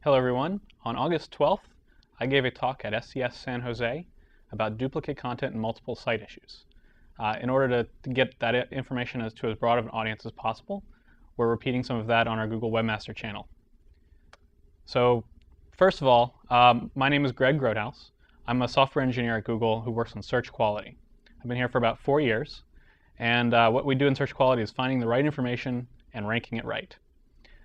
Hello everyone. On August 12th, I gave a talk at SCS San Jose about duplicate content and multiple site issues. In order to get that information to as broad of an audience as possible, we're repeating some of that on our Google Webmaster channel. So first of all, my name is Greg Grothaus. I'm a software engineer at Google who works on search quality. I've been here for about 4 years, and what we do in search quality is finding the right information and ranking it right.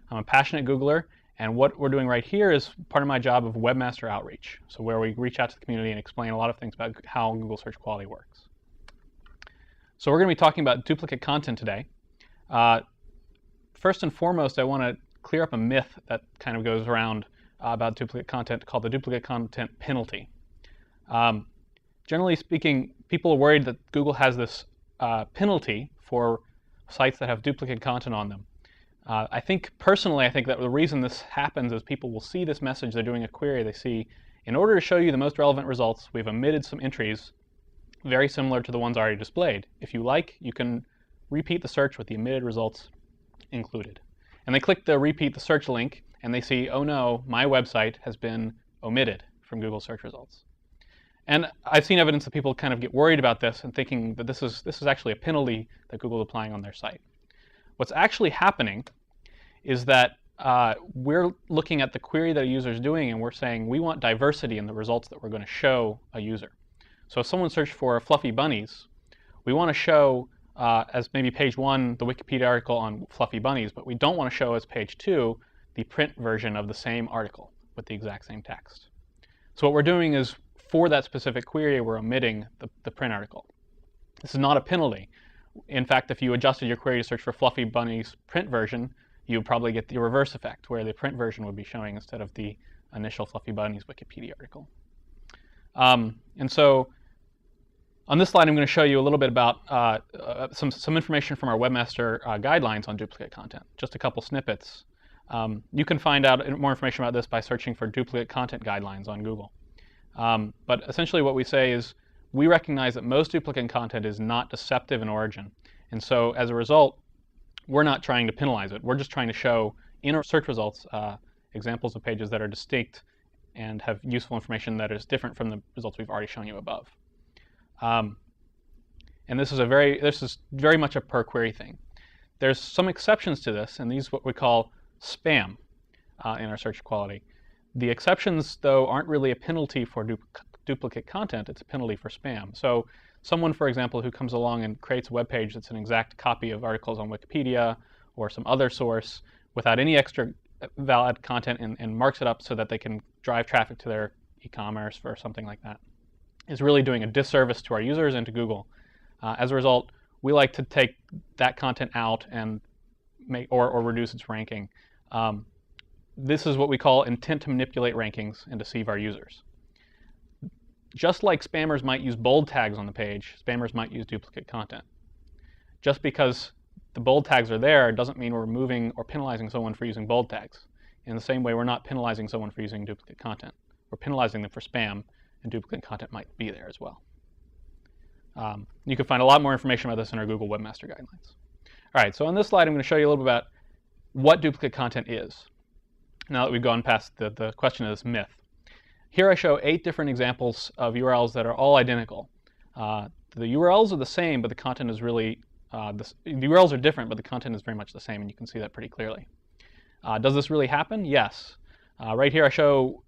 I'm a passionate Googler, and what we're doing right here is part of my job of Webmaster Outreach, so where we reach out to the community and explain a lot of things about how Google search quality works. So we're going to be talking about duplicate content today. First and foremost, I want to clear up a myth that kind of goes around about duplicate content called the duplicate content penalty. Generally speaking, people are worried that Google has this penalty for sites that have duplicate content on them. Personally, I think that the reason this happens is people will see this message, they're doing a query, they see, in order to show you the most relevant results, we've omitted some entries very similar to the ones already displayed. If you like, you can repeat the search with the omitted results included. And they click the repeat the search link, and they see, oh no, my website has been omitted from Google search results. And I've seen evidence that people kind of get worried about this and thinking that this is actually a penalty that Google is applying on their site. What's actually happening is that we're looking at the query that a user is doing, and we're saying we want diversity in the results that we're going to show a user. So if someone searched for fluffy bunnies, we want to show as maybe page 1 the Wikipedia article on fluffy bunnies, but we don't want to show as page 2 the print version of the same article with the exact same text. So what we're doing is, for that specific query, we're omitting the print article. This is not a penalty. In fact, if you adjusted your query to search for fluffy bunnies print version, you would probably get the reverse effect, where the print version would be showing instead of the initial fluffy bunnies Wikipedia article. And so on this slide, I'm going to show you a little bit about some information from our Webmaster guidelines on duplicate content, just a couple snippets. You can find out more information about this by searching for duplicate content guidelines on Google. But essentially what we say is, we recognize that most duplicate content is not deceptive in origin. And so as a result, we're not trying to penalize it. We're just trying to show in our search results examples of pages that are distinct and have useful information that is different from the results we've already shown you above. And this is very much a per query thing. There's some exceptions to this, and these are what we call spam in our search quality. The exceptions, though, aren't really a penalty for duplicate content, it's a penalty for spam. So someone, for example, who comes along and creates a web page that's an exact copy of articles on Wikipedia or some other source without any extra valid content and marks it up so that they can drive traffic to their e-commerce or something like that, is really doing a disservice to our users and to Google. As a result, we like to take that content out and or reduce its ranking. This is what we call intent to manipulate rankings and deceive our users. Just like spammers might use bold tags on the page, spammers might use duplicate content. Just because the bold tags are there doesn't mean we're removing or penalizing someone for using bold tags. In the same way, we're not penalizing someone for using duplicate content. We're penalizing them for spam, and duplicate content might be there as well. You can find a lot more information about this in our Google Webmaster Guidelines. All right, so on this slide, I'm going to show you a little bit about what duplicate content is, now that we've gone past the question of this myth. Here I show 8 different examples of URLs that are all identical. The URLs are the same, but the content is really, the URLs are different, but the content is very much the same, and you can see that pretty clearly. Does this really happen? Yes. Right here I show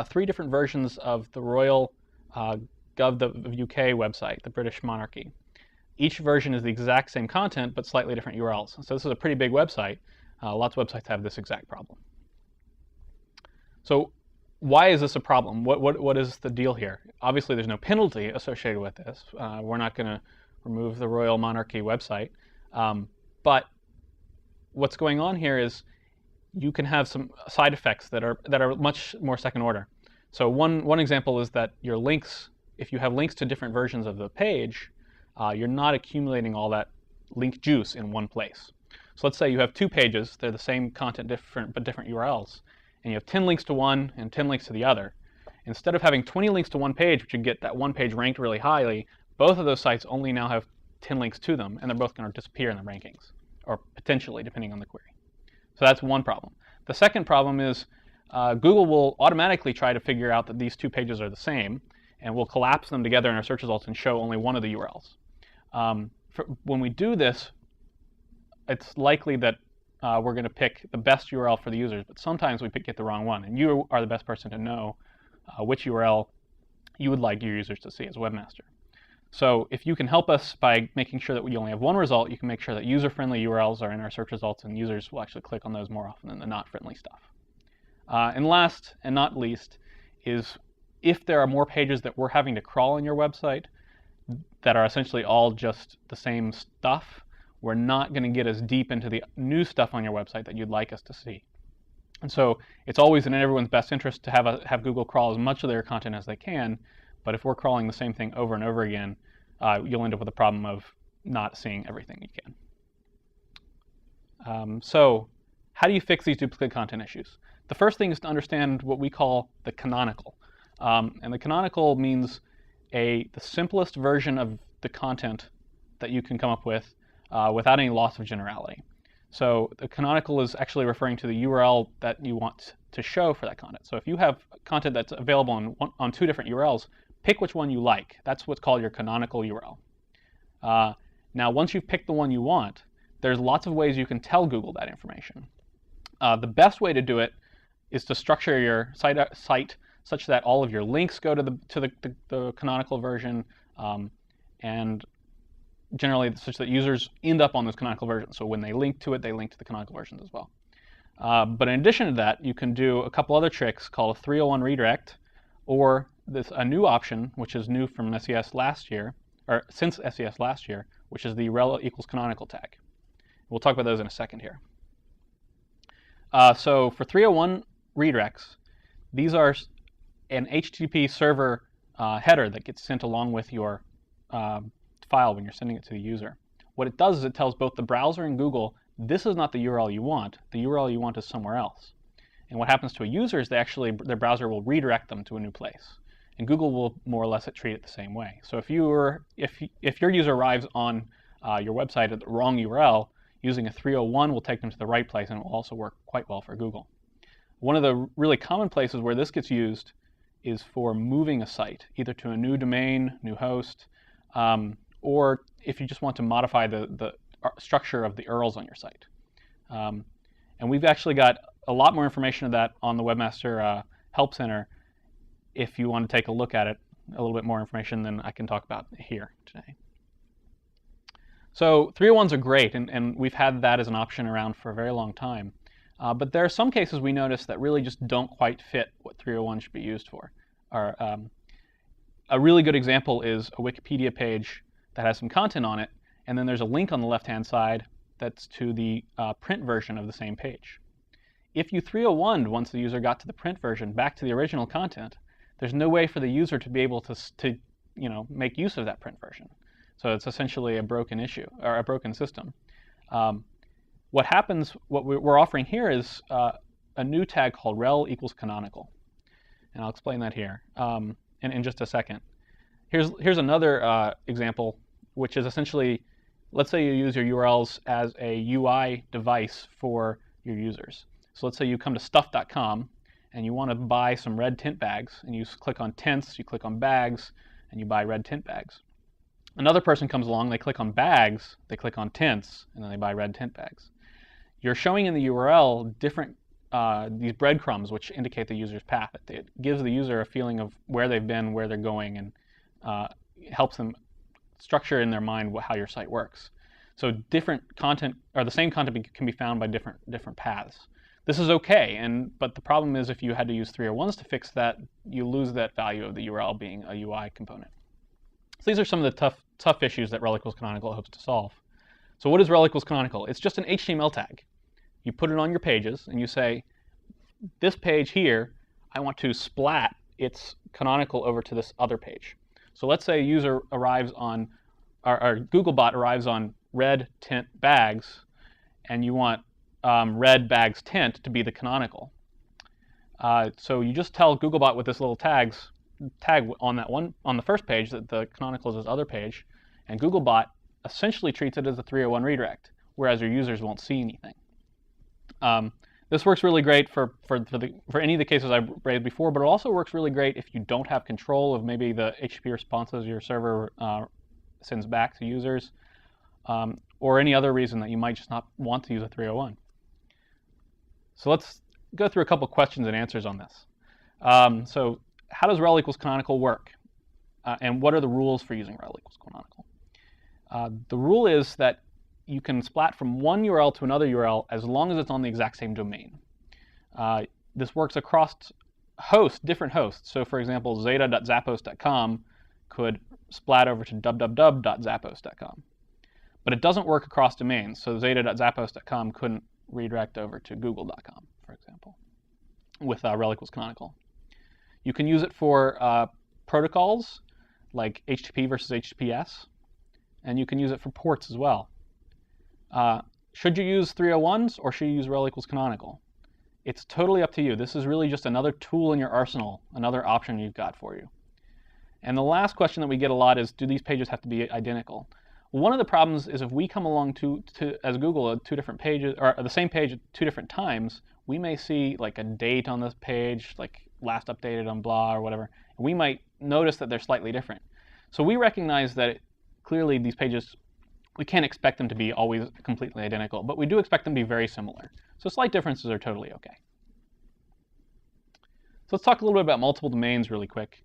3 different versions of the Royal Gov of UK website, the British monarchy. Each version is the exact same content, but slightly different URLs. So this is a pretty big website. Lots of websites have this exact problem. So why is this a problem? What is the deal here? Obviously, there's no penalty associated with this. We're not going to remove the Royal Monarchy website. But what's going on here is you can have some side effects that are much more second order. So one example is that your links, if you have links to different versions of the page, you're not accumulating all that link juice in one place. So let's say you have 2 pages, they're the same content, but different URLs, and you have 10 links to one and 10 links to the other. Instead of having 20 links to one page, which would get that one page ranked really highly, both of those sites only now have 10 links to them, and they're both going to disappear in the rankings, or potentially, depending on the query. So that's one problem. The second problem is Google will automatically try to figure out that these two pages are the same, and we'll collapse them together in our search results and show only one of the URLs. When we do this, it's likely that we're going to pick the best URL for the users, but sometimes we get the wrong one, and you are the best person to know which URL you would like your users to see as a webmaster. So if you can help us by making sure that we only have one result, you can make sure that user-friendly URLs are in our search results, and users will actually click on those more often than the not-friendly stuff. And last and not least is if there are more pages that we're having to crawl on your website that are essentially all just the same stuff, we're not going to get as deep into the new stuff on your website that you'd like us to see. And so it's always in everyone's best interest to have Google crawl as much of their content as they can, but if we're crawling the same thing over and over again, you'll end up with a problem of not seeing everything you can. So how do you fix these duplicate content issues? The first thing is to understand what we call the canonical. And the canonical means the simplest version of the content that you can come up with without any loss of generality. So the canonical is actually referring to the URL that you want to show for that content. So if you have content that's available on two different URLs, pick which one you like. That's what's called your canonical URL. Now, once you've picked the one you want, there's lots of ways you can tell Google that information. The best way to do it is to structure your site such that all of your links go to the canonical version, and generally such that users end up on this canonical version. So when they link to it, they link to the canonical versions as well. But in addition to that, you can do a couple other tricks called a 301 redirect, or a new option, which is new from SES last year, or since SES last year, which is the rel equals canonical tag. We'll talk about those in a second here. So for 301 redirects, these are an HTTP server header that gets sent along with your file when you're sending it to the user. What it does is it tells both the browser and Google, this is not the URL you want. The URL you want is somewhere else. And what happens to a user is their browser will redirect them to a new place. And Google will more or less treat it the same way. So if your user arrives on your website at the wrong URL, using a 301 will take them to the right place, and it will also work quite well for Google. One of the really common places where this gets used is for moving a site, either to a new domain, new host, or if you just want to modify the structure of the URLs on your site. And we've actually got a lot more information of that on the Webmaster Help Center if you want to take a look at it, a little bit more information than I can talk about here today. So 301s are great, and we've had that as an option around for a very long time. But there are some cases we notice that really just don't quite fit what 301 should be used for. A really good example is a Wikipedia page that has some content on it, and then there's a link on the left-hand side that's to the print version of the same page. If you 301'd once the user got to the print version back to the original content, there's no way for the user to be able to make use of that print version. So it's essentially a broken issue, or a broken system. What happens, what we're offering here is a new tag called rel equals canonical. And I'll explain that here in just a second. Here's another example, which is essentially, let's say you use your URLs as a UI device for your users. So let's say you come to stuff.com and you want to buy some red tint bags, and you click on tints, you click on bags, and you buy red tint bags. Another person comes along, they click on bags, they click on tints, and then they buy red tint bags. You're showing in the URL different these breadcrumbs which indicate the user's path. It gives the user a feeling of where they've been, where they're going, and helps them structure in their mind how your site works. So different content, or the same content can be found by different paths. This is okay, but the problem is if you had to use 301s to fix that, you lose that value of the URL being a UI component. So these are some of the tough issues that rel equals canonical hopes to solve. So what is rel equals canonical? It's just an HTML tag. You put it on your pages, and you say, this page here, I want to splat its canonical over to this other page. So let's say a user arrives on, or Googlebot arrives on red tint bags, and you want red bags tint to be the canonical. So you just tell Googlebot with this little tag on the first page that the canonical is this other page, and Googlebot essentially treats it as a 301 redirect, whereas your users won't see anything. This works really great for any of the cases I've raised before, but it also works really great if you don't have control of maybe the HTTP responses your server sends back to users, or any other reason that you might just not want to use a 301. So let's go through a couple questions and answers on this. So how does rel equals canonical work? And what are the rules for using rel equals canonical? The rule is that you can splat from one URL to another URL as long as it's on the exact same domain. This works across different hosts. So for example, zeta.zappos.com could splat over to www.zappos.com. But it doesn't work across domains. So zeta.zappos.com couldn't redirect over to google.com, for example, with rel equals canonical. You can use it for protocols like HTTP versus HTTPS, and you can use it for ports as well. Should you use 301s or should you use rel equals canonical? It's totally up to you. This is really just another tool in your arsenal, another option you've got for you. And the last question that we get a lot is, do these pages have to be identical? Well, one of the problems is if we come along as Google at two different pages, or the same page at two different times, we may see like a date on this page, like last updated on blah or whatever. And we might notice that they're slightly different. So we recognize that clearly these pages, we can't expect them to be always completely identical, but we do expect them to be very similar. So slight differences are totally okay. So let's talk a little bit about multiple domains really quick.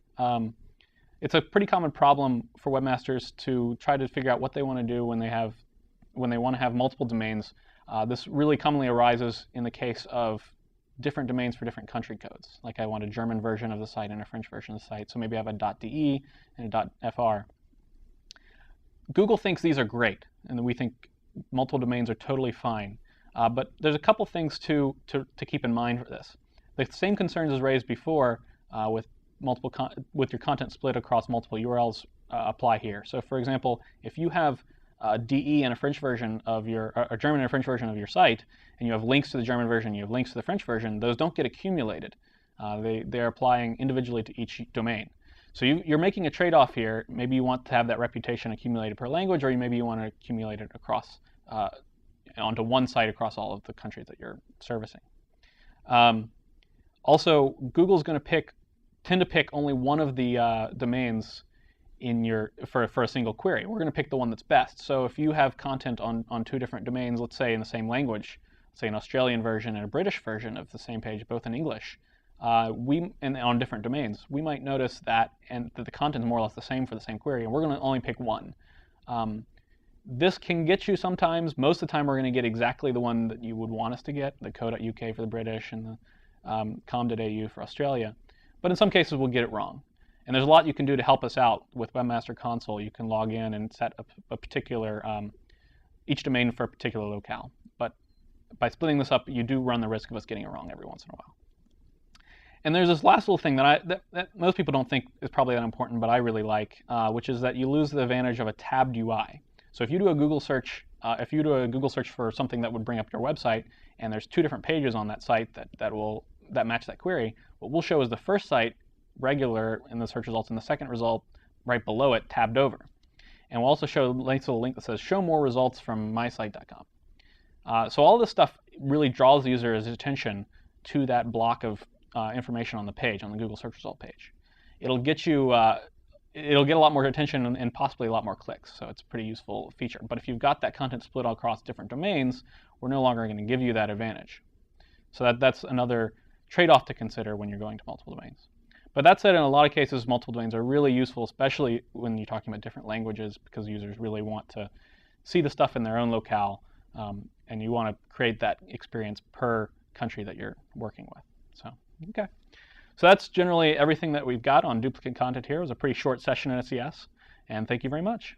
It's a pretty common problem for webmasters to try to figure out what they want to do when they want to have multiple domains. This really commonly arises in the case of different domains for different country codes. Like I want a German version of the site and a French version of the site, so maybe I have a .de and a .fr. Google thinks these are great, and we think multiple domains are totally fine. But there's a couple things to keep in mind for this. The same concerns as raised before with your content split across multiple URLs apply here. So for example, if you have a DE and a French version of a German and a French version of your site, and you have links to the German version, you have links to the French version, those don't get accumulated. They're applying individually to each domain. So you're making a trade-off here. Maybe you want to have that reputation accumulated per language, or maybe you want to accumulate it across onto one site across all of the countries that you're servicing. Also, Google's going to tend to pick only one of the domains for a single query. We're going to pick the one that's best. So if you have content on two different domains, let's say in the same language, say an Australian version and a British version of the same page, both in English, and on different domains, we might notice that the content is more or less the same for the same query, and we're going to only pick one. This can get you sometimes. Most of the time, we're going to get exactly the one that you would want us to get, the co.uk for the British and the com.au for Australia. But in some cases, we'll get it wrong. And there's a lot you can do to help us out with Webmaster Console. You can log in and set a particular, each domain for a particular locale. But by splitting this up, you do run the risk of us getting it wrong every once in a while. And there's this last little thing that most people don't think is probably that important, but I really like, which is that you lose the advantage of a tabbed UI. So if you do a Google search, for something that would bring up your website, and there's two different pages on that site that match that query, what we'll show is the first site regular in the search results, and the second result right below it tabbed over. And we'll also show links to the link that says show more results from mysite.com. So all this stuff really draws the user's attention to that block of information on the page, on the Google search result page. It'll get you, it'll get a lot more attention and possibly a lot more clicks, so it's a pretty useful feature. But if you've got that content split across different domains, we're no longer going to give you that advantage. So that's another trade-off to consider when you're going to multiple domains. But that said, in a lot of cases, multiple domains are really useful, especially when you're talking about different languages, because users really want to see the stuff in their own locale, and you want to create that experience per country that you're working with. So, okay. So that's generally everything that we've got on duplicate content here. It was a pretty short session in SES, and thank you very much.